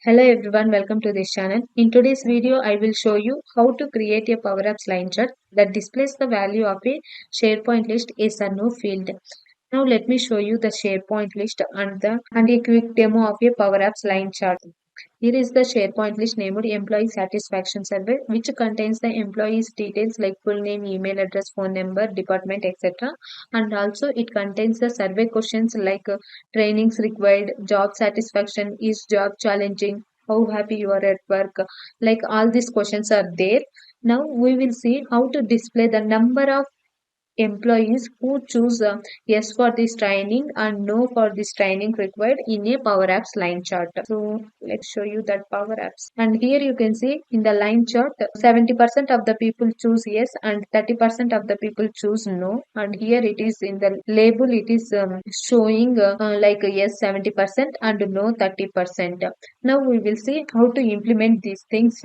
Hello everyone, welcome to this channel. In today's video, I will show you how to create a PowerApps line chart that displays the value of a SharePoint list yes or no field. Now let me show you the SharePoint list and a quick demo of a PowerApps line chart. Here is the SharePoint list named Employee Satisfaction Survey, which contains the employees' details like full name, email address, phone number, department, etc. And also it contains the survey questions like trainings required, job satisfaction, is job challenging, how happy you are at work. Like all these questions are there. Now we will see how to display the number of employees who choose yes for this training and no for this training required in a Power Apps line chart. So let's show you that Power Apps. And here you can see in the line chart, 70% of the people choose yes and 30% of the people choose no. And here it is in the label, it is showing like yes 70% and no 30%. Now we will see how to implement these things.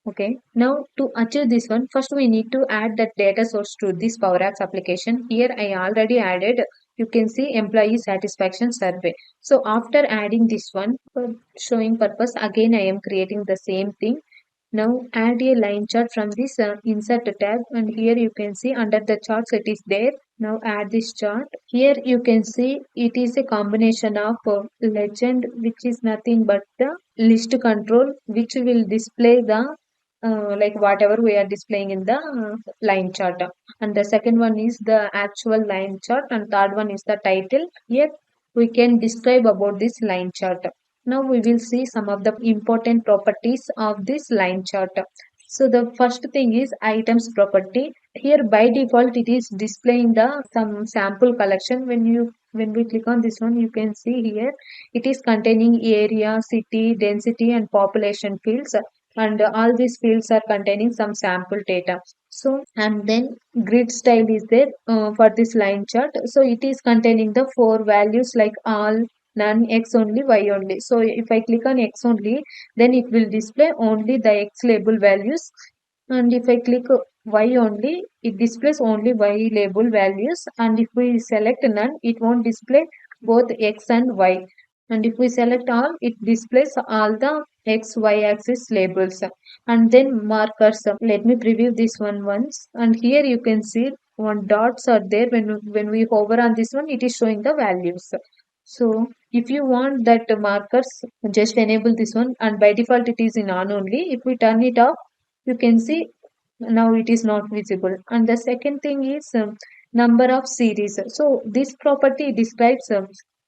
Okay, now to achieve this one, first we need to add that data source to this Power Apps application. Here I already added, you can see employee satisfaction survey. So after adding this one for showing purpose, again I am creating the same thing. Now add a line chart from this insert tab, and here you can see under the charts it is there. Now add this chart. Here you can see it is a combination of legend, which is nothing but the list control, which will display the like whatever we are displaying in the line chart. And the second one is the actual line chart, and third one is the title. Here we can describe about this line chart. Now we will see some of the important properties of this line chart. So the first thing is items property. Here by default it is displaying the some sample collection. When we click on this one, you can see here it is containing area, city, density and population fields, and all these fields are containing some sample data. So and then grid style is there for this line chart. So it is containing the four values like all, none, x only, y only. So if I click on x only, then it will display only the x label values, and if I click y only, it displays only y label values, and if we select none, it won't display both x and y, and if we select all, it displays all the x y axis labels. And then markers, let me preview this one once, and here you can see one dots are there. When we hover on this one, it is showing the values. So if you want that markers, just enable this one, and by default it is in on only. If we turn it off, you can see now it is not visible. And the second thing is number of series. So this property describes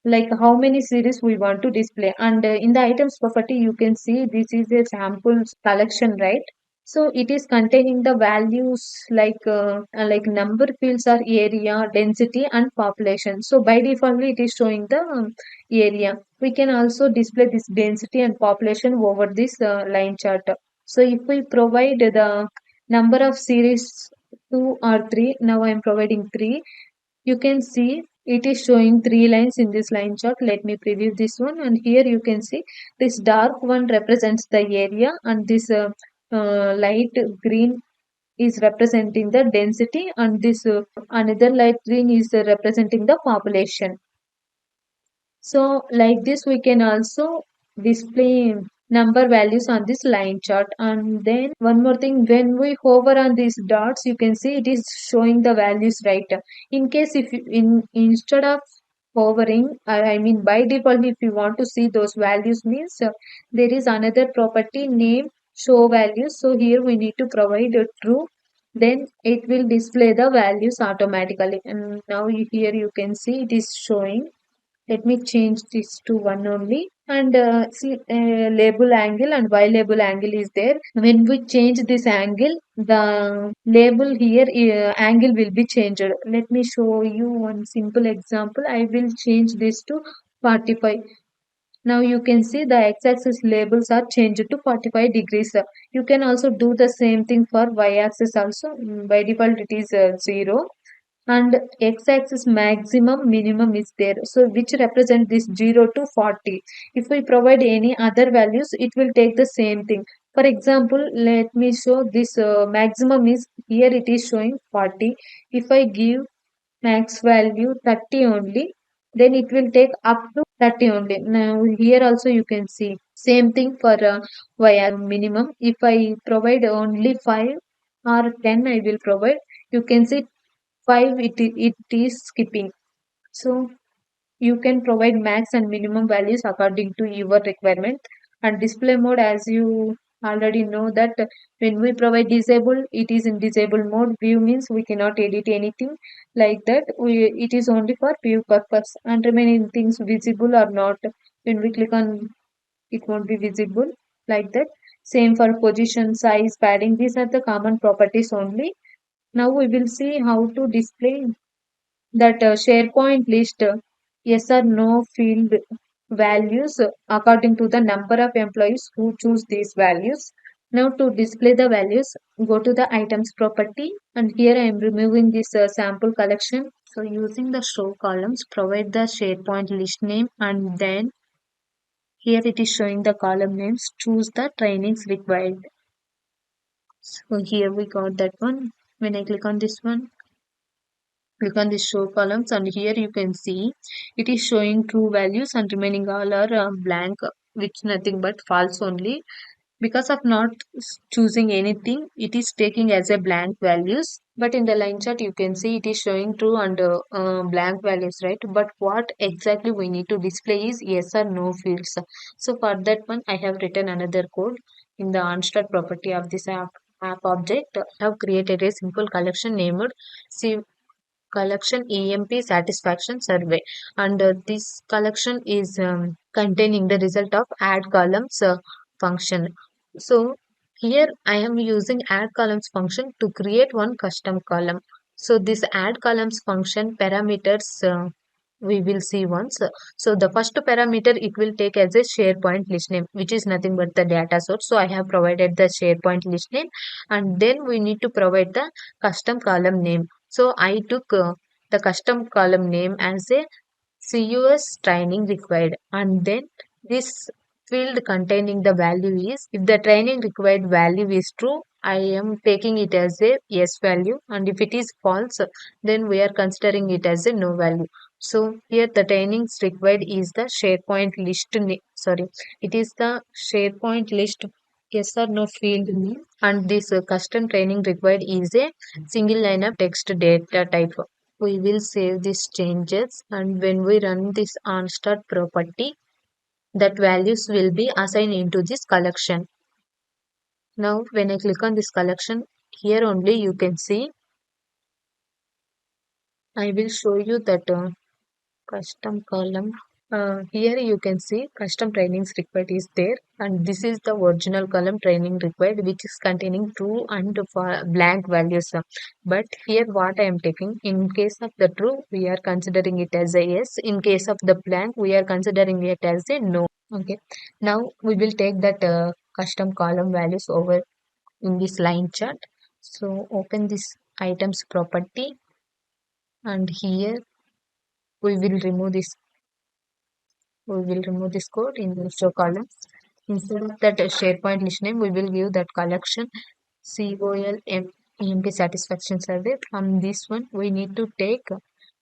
like how many series we want to display, and in the items property you can see this is a sample collection, right? So it is containing the values like number fields are area, density and population. So by default it is showing the area. We can also display this density and population over this line chart. So if we provide the number of series 2 or 3, now I am providing 3, you can see it is showing 3 lines in this line chart. Let me preview this one, and here you can see this dark one represents the area, and this light green is representing the density, and this another light green is representing the population. So like this we can also display number values on this line chart. And then one more thing, when we hover on these dots, you can see it is showing the values, right? In case if you, instead of hovering, I mean by default if you want to see those values means there is another property named show values. So here we need to provide a true, then it will display the values automatically. And now here you can see it is showing. Let me change this to one only, and see label angle and y label angle is there. When we change this angle, the label here angle will be changed. Let me show you one simple example. I will change this to 45. Now you can see the x-axis labels are changed to 45 degrees. You can also do the same thing for y-axis also. By default it is 0, and x-axis maximum minimum is there, so which represent this 0 to 40. If we provide any other values, it will take the same thing. For example, let me show this maximum is here, it is showing 40. If I give max value 30 only, then it will take up to 30 only. Now here also you can see Same thing for via minimum. If I provide only 5 or 10, I will provide, you can see 5 it is skipping. So you can provide max and minimum values according to your requirement. And display mode, as you already know that when we provide disable, it is in disable mode. View means we cannot edit anything like that. It is only for view purpose, and remaining things visible or not. When we click on, it won't be visible like that. Same for position, size, padding. These are the common properties only. Now we will see how to display that SharePoint list yes or no field values according to the number of employees who choose these values. Now to display the values, go to the items property, and here I am removing this sample collection. So using the show columns, provide the SharePoint list name, and then here it is showing the column names. Choose the trainings required. So here we got that one. When I click on this one, click on the show columns, and here you can see it is showing true values and remaining all are blank, which nothing but false only. Because of not choosing anything, it is taking as a blank values. But in the line chart, you can see it is showing true and blank values, right? But what exactly we need to display is yes or no fields. So for that one, I have written another code in the onStart property of this app object. I have created a simple collection named see collection EMP satisfaction survey, and this collection is containing the result of add columns function. So here I am using add columns function to create one custom column. So this add columns function parameters we will see once. So the first parameter it will take as a SharePoint list name, which is nothing but the data source. So I have provided the SharePoint list name, and then we need to provide the custom column name. So I took the custom column name as a CUS training required, and then this field containing the value is, if the training required value is true, I am taking it as a yes value, and if it is false, then we are considering it as a no value. So here the trainings required is the SharePoint list sorry, it is the SharePoint list yes or no field name, and this custom training required is a single line of text data type. We will save these changes, and when we run this onStart property, that values will be assigned into this collection. Now when I click on this collection, here only you can see, I will show you that custom column. Here you can see custom trainings required is there, and this is the original column training required, which is containing true and blank values. But here what I am taking, in case of the true we are considering it as a yes, in case of the blank we are considering it as a no. Okay, now we will take that custom column values over in this line chart. So open this items property, and here we will remove this code in the show column. Instead of that SharePoint list name, we will give that collection COLM satisfaction survey. From this one, we need to take.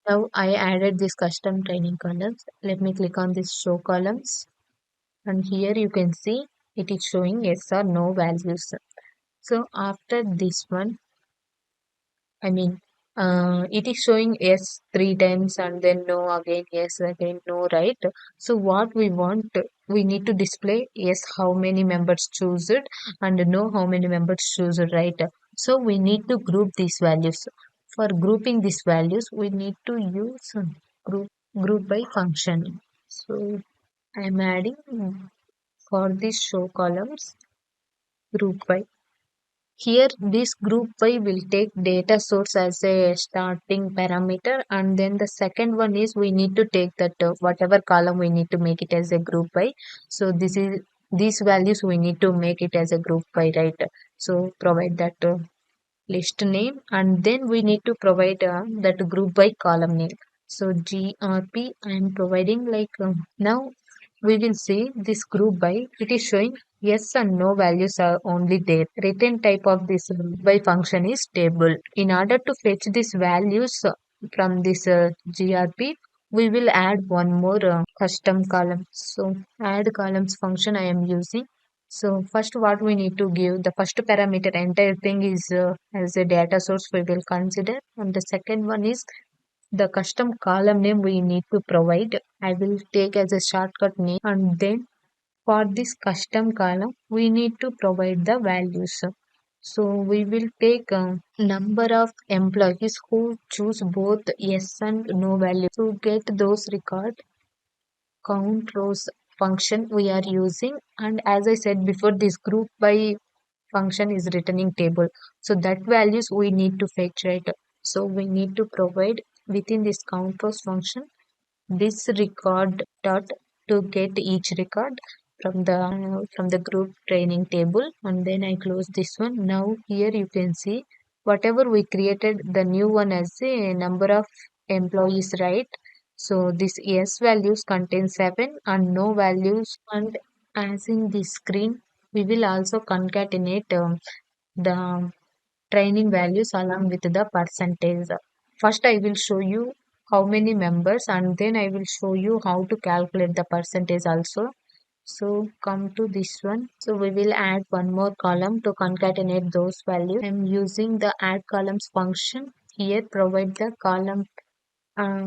Now I added this custom training columns. Let me click on this show columns, and here you can see it is showing yes or no values. So after this one, I mean, it is showing yes 3 times and then no again, yes again, no, right? So what we want, we need to display yes how many members choose it, and no how many members choose it, right? So we need to group these values. For grouping these values, we need to use group by function. So I am adding for these show columns group by. Here, this group by will take data source as a starting parameter, and then the second one is we need to take that whatever column we need to make it as a group by. So this is these values we need to make it as a group by, right? So provide that list name, and then we need to provide that group by column name. So GRP I am providing like now we will see this group by, it is showing yes and no values are only there. Return type of this by function is table. In order to fetch these values from this GRP, we will add one more custom column. So add columns function I am using. So first what we need to give, the first parameter entire thing is as a data source we will consider, and the second one is the custom column name we need to provide. I will take as a shortcut name, and then for this custom column we need to provide the values. So we will take number of employees who choose both yes and no value. To get those record, count rows function we are using, and as I said before, this group by function is returning table. So that values we need to fetch, right? So we need to provide within this count rows function this record dot to get each record from the group training table, and then I close this one. Now here you can see whatever we created the new one as a number of employees, right? So this yes values contain 7 and no values, and as in the screen we will also concatenate the training values along with the percentage. First, I will show you how many members, and then I will show you how to calculate the percentage also. So come to this one. So we will add one more column to concatenate those values. I am using the add columns function. Here provide the column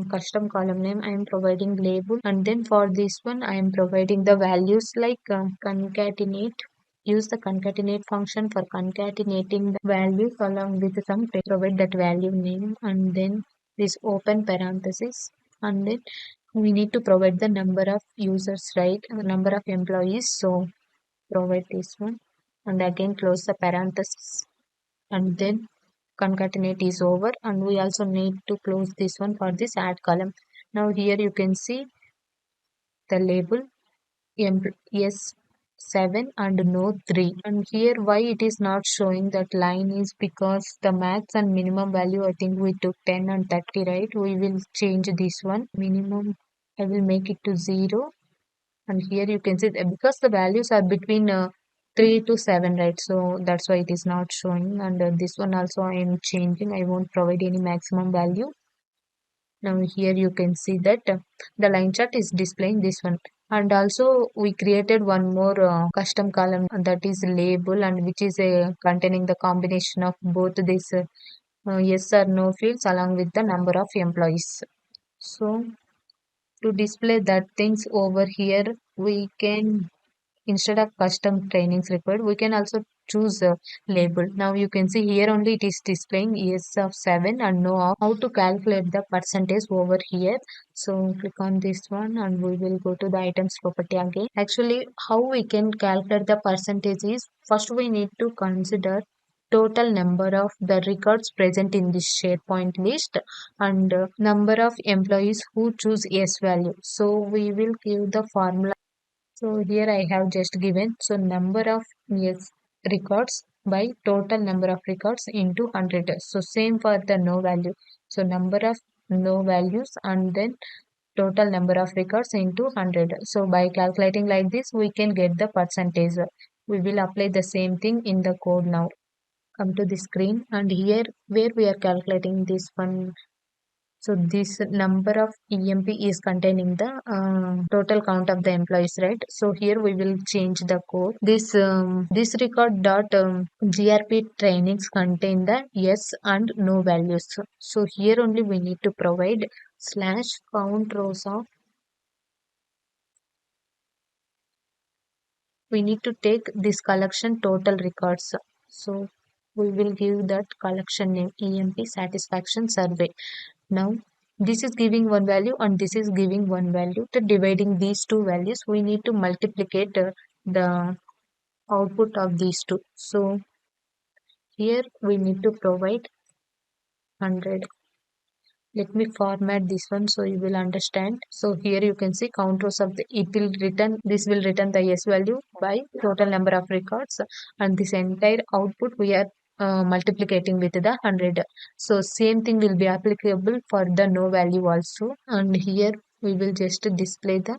custom column name. I am providing label, and then for this one I am providing the values like concatenate. Use the concatenate function for concatenating the values along with some text. Provide that value name, and then this open parenthesis, and then we need to provide the number of users, right? The number of employees. So provide this one, and again close the parenthesis, and then concatenate is over, and we also need to close this one for this add column. Now here you can see the label yes 7 and no 3, and here why it is not showing that line is because the max and minimum value I think we took 10 and 30, right? We will change this one minimum, I will make it to 0, and here you can see that because the values are between 3 to 7, right? So that's why it is not showing, and this one also I am changing, I won't provide any maximum value. Now here you can see that the line chart is displaying this one, and also we created one more custom column that is label, and which is containing the combination of both this yes or no fields along with the number of employees. So to display that things over here, we can, instead of custom trainings required, we can also choose a label. Now you can see here only it is displaying yes of 7 and no of. How to calculate the percentage over here? So click on this one, and we will go to the items property again. Actually, how we can calculate the percentage is, first we need to consider total number of the records present in this SharePoint list, and number of employees who choose yes value. So we will give the formula. So here I have just given, so number of yes records by total number of records into 100. So same for the no value. So number of no values and then total number of records into 100. So by calculating like this, we can get the percentage. We will apply the same thing in the code now. Come to the screen, and here where we are calculating this one, so this number of EMP is containing the total count of the employees, right? So here we will change the code. This record dot GRP trainings contain the yes and no values. So here only we need to provide slash count rows of. We need to take this collection total records. So we will give that collection name EMP satisfaction survey. Now this is giving one value and this is giving one value. To dividing these two values, we need to multiplicate the output of these two. So here we need to provide 100. Let me format this one so you will understand. So here you can see count rows of the, it will return, this will return the yes value by total number of records, and this entire output we are multiplicating with the 100. So same thing will be applicable for the no value also, and here we will just display the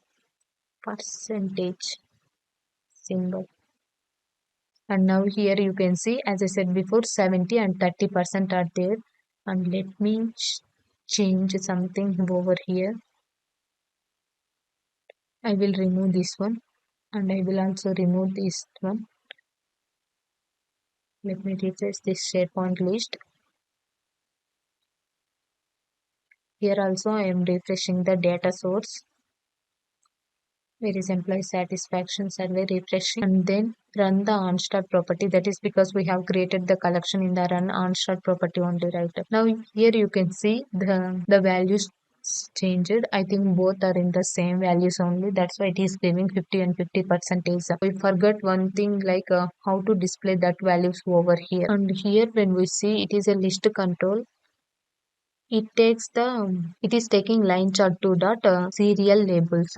percentage symbol. And now here you can see, as I said before, 70 and 30% are there, and let me change something over here. I will remove this one and I will also remove this one. Let me refresh this SharePoint list. Here also I am refreshing the data source. Where is employee satisfaction survey, refreshing, and then run the onStart property. That is because we have created the collection in the run onStart property only, right? Now here you can see the values changed. I think both are in the same values only. That's why it is giving 50 and 50 percentage. We forgot one thing, like how to display that values over here. And here when we see, it is a list control. It is taking line chart to dot serial labels.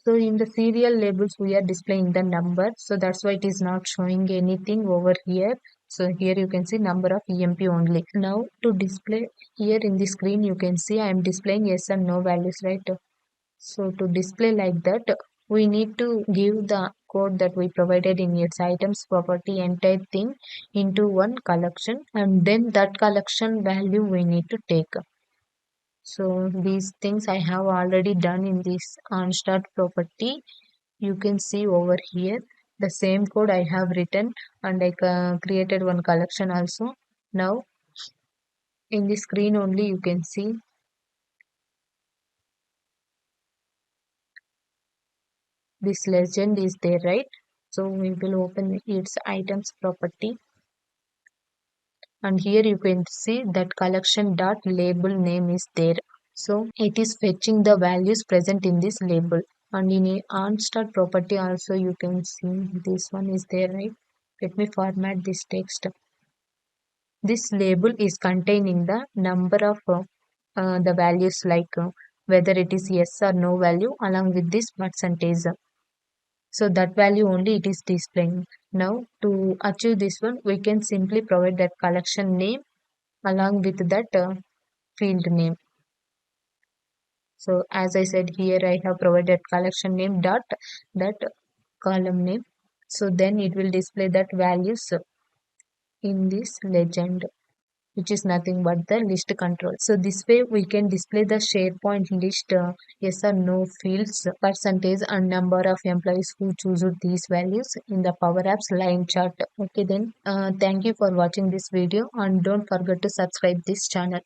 So in the serial labels we are displaying the number, so that's why it is not showing anything over here. So here you can see number of EMP only. Now to display here in the screen, you can see I am displaying yes and no values, right? So to display like that, we need to give the code that we provided in its items property entire thing into one collection, and then that collection value we need to take. So these things I have already done in this onStart property. You can see over here the same code I have written, and I created one collection also. Now in the screen only you can see this legend is there, right? So we will open its items property, and here you can see that collection dot label name is there. So it is fetching the values present in this label. And in a onStart property also you can see this one is there, right? Let me format this text. This label is containing the number of the values, like whether it is yes or no value along with this percentage. So that value only it is displaying. Now to achieve this one, we can simply provide that collection name along with that field name. So as I said, here I have provided collection name dot that column name. So then it will display that values in this legend, which is nothing but the list control. So this way we can display the SharePoint list yes or no fields, percentage, and number of employees who choose these values in the PowerApps line chart. Okay then, thank you for watching this video, and don't forget to subscribe this channel.